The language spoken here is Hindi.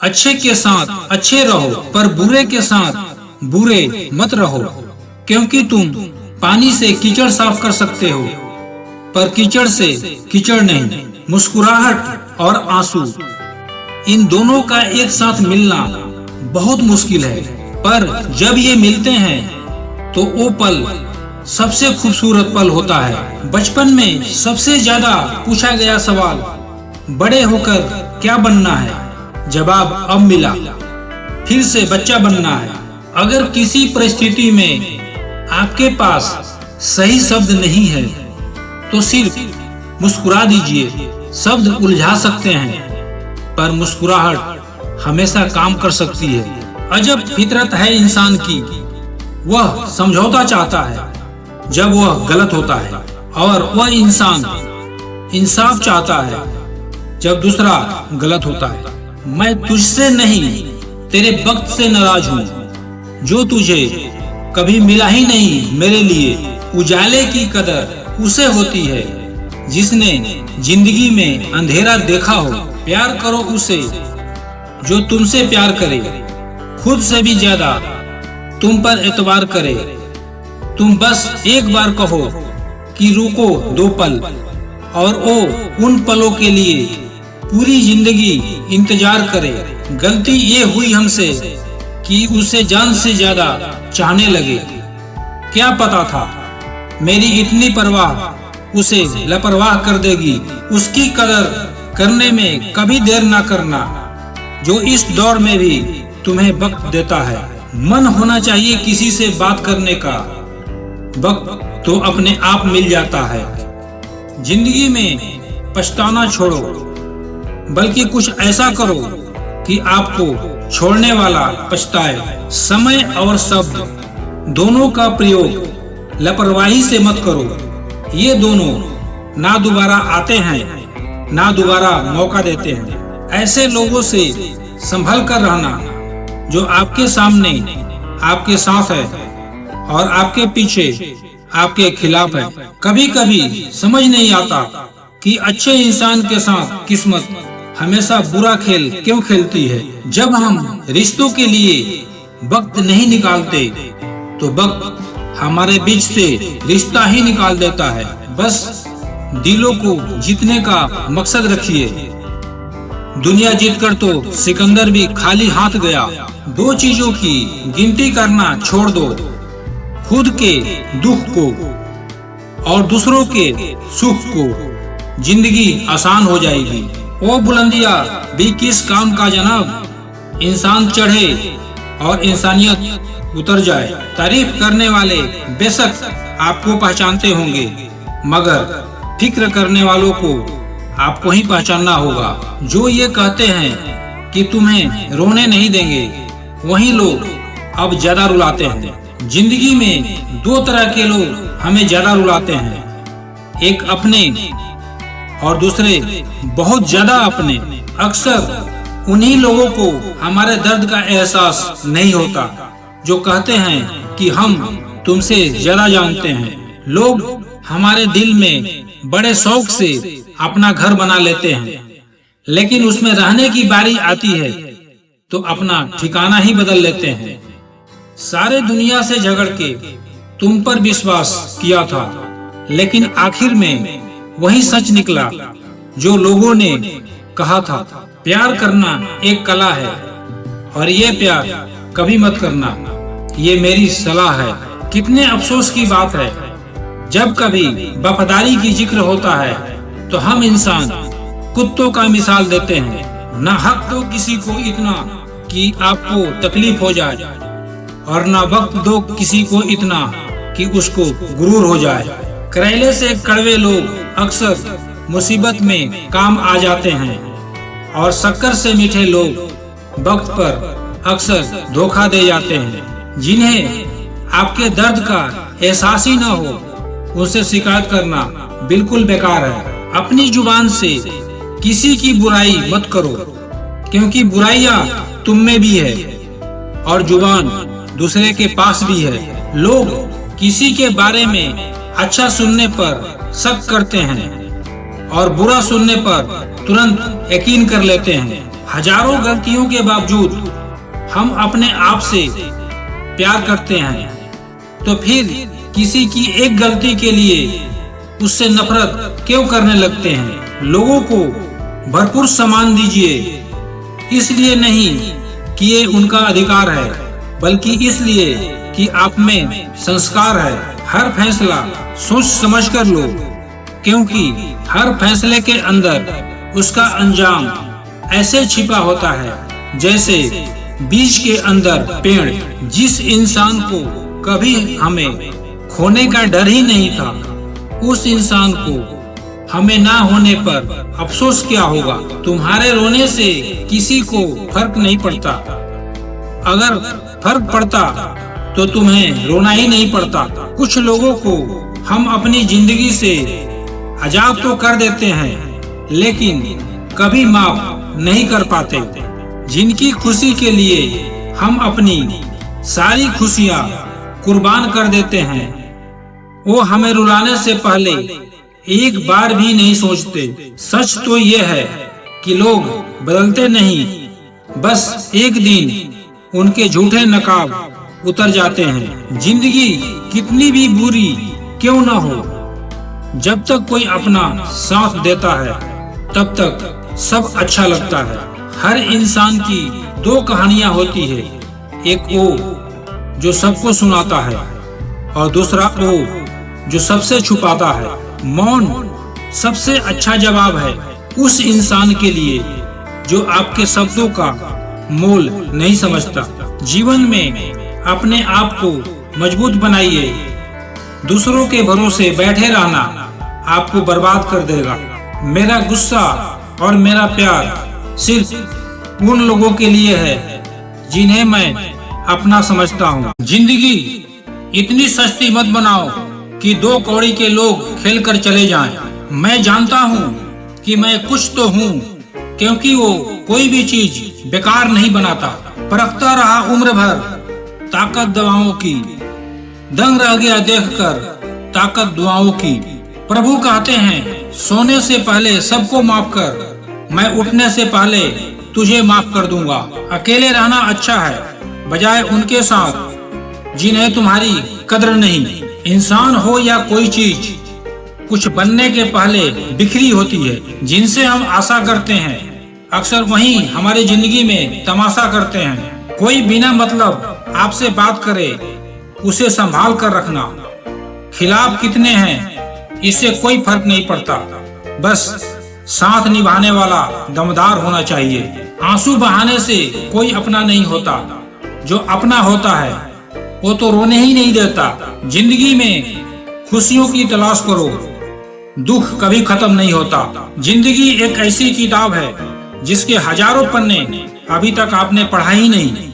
अच्छे के साथ अच्छे रहो, पर बुरे के साथ बुरे मत रहो, क्योंकि तुम पानी से कीचड़ साफ कर सकते हो, पर कीचड़ से कीचड़ नहीं। मुस्कुराहट और आंसू, इन दोनों का एक साथ मिलना बहुत मुश्किल है, पर जब ये मिलते हैं तो वो पल सबसे खूबसूरत पल होता है। बचपन में सबसे ज्यादा पूछा गया सवाल, बड़े होकर क्या बनना है? जवाब अब मिला, फिर से बच्चा बनना है। अगर किसी परिस्थिति में आपके पास सही शब्द नहीं है तो सिर्फ मुस्कुरा दीजिए। शब्द उलझा सकते हैं, पर मुस्कुराहट हमेशा काम कर सकती है। अजब फितरत है इंसान की, वह समझौता चाहता है जब वह गलत होता है, और वह इंसान इंसाफ चाहता है जब दूसरा गलत होता है। मैं तुझसे नहीं, तेरे वक्त से नाराज हूँ, जो तुझे कभी मिला ही नहीं मेरे लिए। उजाले की कदर उसे होती है जिसने जिंदगी में अंधेरा देखा हो। प्यार करो उसे जो तुमसे प्यार करे, खुद से भी ज्यादा तुम पर एतबार करे। तुम बस एक बार कहो कि रुको दो पल, और वो उन पलों के लिए पूरी जिंदगी इंतजार करे। गलती ये हुई हमसे कि उसे जान से ज्यादा चाहने लगे। क्या पता था मेरी इतनी परवाह उसे लापरवाह कर देगी। उसकी कदर करने में कभी देर ना करना, जो इस दौर में भी तुम्हें वक्त देता है। मन होना चाहिए किसी से बात करने का, वक्त तो अपने आप मिल जाता है। जिंदगी में पछताना छोड़ो, बल्कि कुछ ऐसा करो कि आपको छोड़ने वाला पछताए। समय और शब्द दोनों का प्रयोग लापरवाही से मत करो। ये दोनों ना दोबारा आते हैं, ना दोबारा मौका देते हैं। ऐसे लोगों से संभल कर रहना जो आपके सामने आपके साथ है और आपके पीछे आपके खिलाफ है। कभी कभी समझ नहीं आता कि अच्छे इंसान के साथ किस्मत हमेशा बुरा खेल क्यों खेलती है। जब हम रिश्तों के लिए वक्त नहीं निकालते तो वक्त हमारे बीच से रिश्ता ही निकाल देता है। बस दिलों को जीतने का मकसद रखिए। दुनिया जीतकर तो सिकंदर भी खाली हाथ गया। दो चीजों की गिनती करना छोड़ दो, खुद के दुख को और दूसरों के सुख को। जिंदगी आसान हो जाएगी। ओ बुलंदिया भी किस काम का जनाब, इंसान चढ़े और इंसानियत उतर जाए। तारीफ करने वाले बेशक आपको पहचानते होंगे, मगर फिक्र करने वालों को आपको ही पहचानना होगा। जो ये कहते हैं कि तुम्हें रोने नहीं देंगे, वही लोग अब ज्यादा रुलाते हैं। जिंदगी में दो तरह के लोग हमें ज्यादा रुलाते हैं, एक अपने और दूसरे बहुत ज्यादा अपने। अक्सर उन्हीं लोगों को हमारे दर्द का एहसास नहीं होता जो कहते हैं कि हम तुमसे ज्यादा जानते हैं। लोग हमारे दिल में बड़े शौक से अपना घर बना लेते हैं, लेकिन उसमें रहने की बारी आती है तो अपना ठिकाना ही बदल लेते हैं। सारे दुनिया से झगड़ के तुम पर विश्वास किया था, लेकिन आखिर में वही सच निकला जो लोगों ने कहा था। प्यार करना एक कला है, और ये प्यार कभी मत करना, ये मेरी सलाह है। कितने अफसोस की बात है, जब कभी वफादारी की जिक्र होता है तो हम इंसान कुत्तों का मिसाल देते हैं। ना हक दो किसी को इतना कि आपको तकलीफ हो जाए, और ना वक्त दो किसी को इतना कि उसको गुरूर हो जाए। करेले से कड़वे लोग अक्सर मुसीबत में काम आ जाते हैं, और शक्कर से मीठे लोग वक्त पर अक्सर धोखा दे जाते हैं। जिन्हें आपके दर्द का एहसास ही ना हो, उनसे शिकायत करना बिल्कुल बेकार है। अपनी जुबान से किसी की बुराई मत करो, क्योंकि बुराइयां तुम में भी है और जुबान दूसरे के पास भी है। लोग किसी के बारे में अच्छा सुनने पर शक करते हैं और बुरा सुनने पर तुरंत यकीन कर लेते हैं। हजारों गलतियों के बावजूद हम अपने आप से प्यार करते हैं, तो फिर किसी की एक गलती के लिए उससे नफरत क्यों करने लगते हैं? लोगों को भरपूर सम्मान दीजिए, इसलिए नहीं कि ये उनका अधिकार है, बल्कि इसलिए कि आप में संस्कार है। हर फैसला सोच समझ कर लो, क्योंकि हर फैसले के अंदर उसका अंजाम ऐसे छिपा होता है जैसे बीज के अंदर पेड़। जिस इंसान को कभी हमें खोने का डर ही नहीं था, उस इंसान को हमें ना होने पर अफसोस क्या होगा? तुम्हारे रोने से किसी को फर्क नहीं पड़ता। अगर फर्क पड़ता तो तुम्हें रोना ही नहीं पड़ता। कुछ लोगों को हम अपनी जिंदगी से आजाद तो कर देते हैं, लेकिन कभी माफ नहीं कर पाते। जिनकी खुशी के लिए हम अपनी सारी खुशियाँ कुर्बान कर देते हैं, वो हमें रुलाने से पहले एक बार भी नहीं सोचते। सच तो ये है कि लोग बदलते नहीं, बस एक दिन उनके झूठे नकाब उतर जाते हैं। जिंदगी कितनी भी बुरी क्यों न हो, जब तक कोई अपना साथ देता है तब तक सब अच्छा लगता है। हर इंसान की दो कहानियां होती है, एक वो जो सबको सुनाता है और दूसरा वो जो सबसे छुपाता है। मौन सबसे अच्छा जवाब है उस इंसान के लिए जो आपके शब्दों का मोल नहीं समझता। जीवन में अपने आप को मजबूत बनाइए। दूसरों के भरोसे बैठे रहना आपको बर्बाद कर देगा। मेरा गुस्सा और मेरा प्यार सिर्फ उन लोगों के लिए है जिन्हें मैं अपना समझता हूँ। जिंदगी इतनी सस्ती मत बनाओ कि दो कौड़ी के लोग खेल कर चले जाएं। मैं जानता हूँ कि मैं कुछ तो हूँ, क्योंकि वो कोई भी चीज बेकार नहीं बनाता। परखता रहा उम्र भर ताकत दवाओं की, दंग रह गया देखकर ताकत दुआओं की। प्रभु कहते हैं सोने से पहले सबको माफ कर, मैं उठने से पहले तुझे माफ कर दूंगा। अकेले रहना अच्छा है बजाय उनके साथ जिन्हें तुम्हारी कद्र नहीं। इंसान हो या कोई चीज, कुछ बनने के पहले बिखरी होती है। जिनसे हम आशा करते हैं अक्सर वही हमारी जिंदगी में तमाशा करते हैं। कोई बिना मतलब आपसे बात करे उसे संभाल कर रखना। खिलाफ कितने हैं इससे कोई फर्क नहीं पड़ता, बस साथ निभाने वाला दमदार होना चाहिए। आंसू बहाने से कोई अपना नहीं होता, जो अपना होता है वो तो रोने ही नहीं देता। जिंदगी में खुशियों की तलाश करो, दुख कभी खत्म नहीं होता। जिंदगी एक ऐसी किताब है जिसके हजारों पन्ने अभी तक आपने पढ़ा ही नहीं।